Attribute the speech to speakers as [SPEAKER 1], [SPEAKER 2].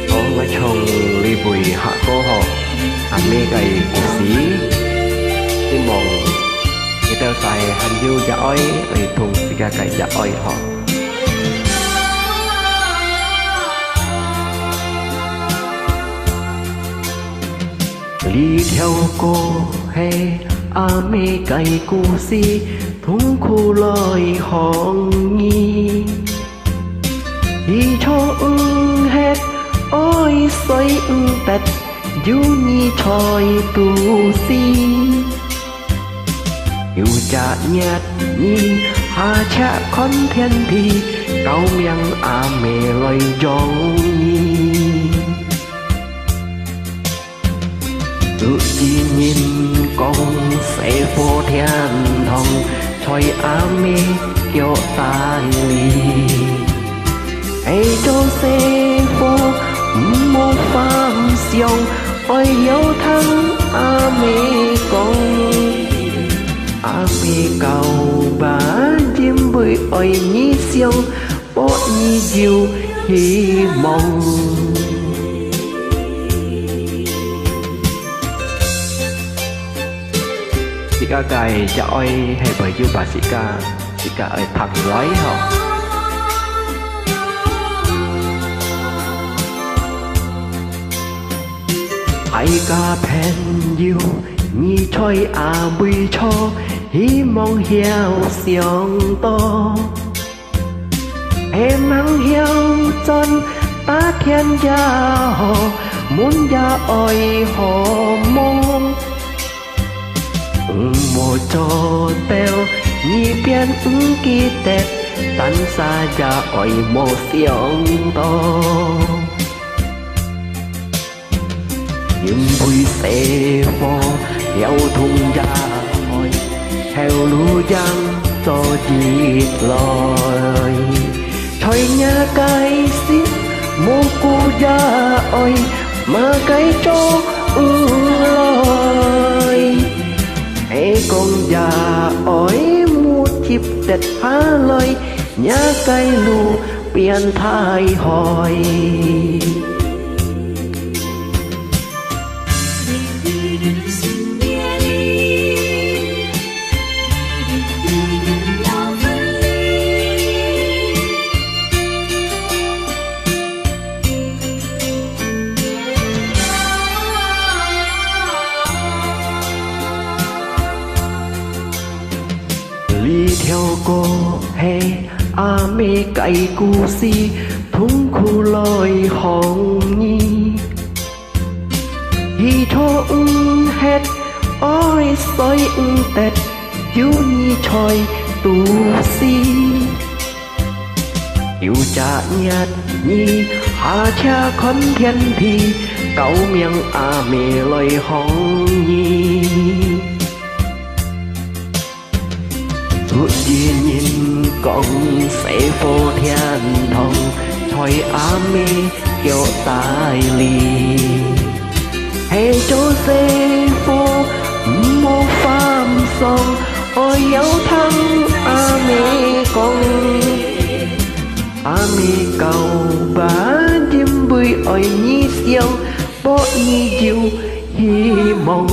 [SPEAKER 1] có mà chồng li bùi hạ cô họ mê gầy cuộc xí đi mong người ta xài hành du dạ oi ở thùng xì gà cày dạ oi họ đi theo cô hay mê gầy cuộc xí thùng khu lời hòn nghi đi cho hết ôi xoay tật du nhi tròi tu si yêu cha nhạt nhi hà cha con thiên thì cao miệng mẹ lời dòng nhi tự chi nhìn con sẽ vô thiên thong tròi mẹ kiểu tai lì hãy cho xe vô một phàm siêu ôi yêu thắng mê con mê cầu bà chim bưởi ôi nhi siêu bố nhi diệu hy mong chị ca cài cho ôi hay bởi yêu bà chị ca ơi thằng lấy hả hãy ca phen yêu nhi trôi bùi cho hy mong hiếu xiong to em mang hiếu chân ta thiên gia họ muốn gia oi họ mong một cho teo nhi biên kỳ tết tan xa gia oi một xiong to những vui xe phò theo thùng gia hỏi theo lũ giang cho chị lời thôi nhà cái xít mô cô gia ơi mà cái cho lời hãy con già ơi mua chip tết phá lời nhà cái lũ biển thai hỏi đi theo cô hay mê cày cu si thúng khu lời hòn nhi hi cho hết ôi xoay tết yêu nhi tròi tu si yêu cha nhạt nhi hà cha con thiên thì cậu miệng mẹ lời hòn nhi ước gì nhìn con sẽ vô thiên thong thôi mê kiểu tai lì hay cho xe vô một phàm song ôi yêu thắng mê con mê cầu bà chim bưởi ôi nhi siêu bố nhi diệu hy mong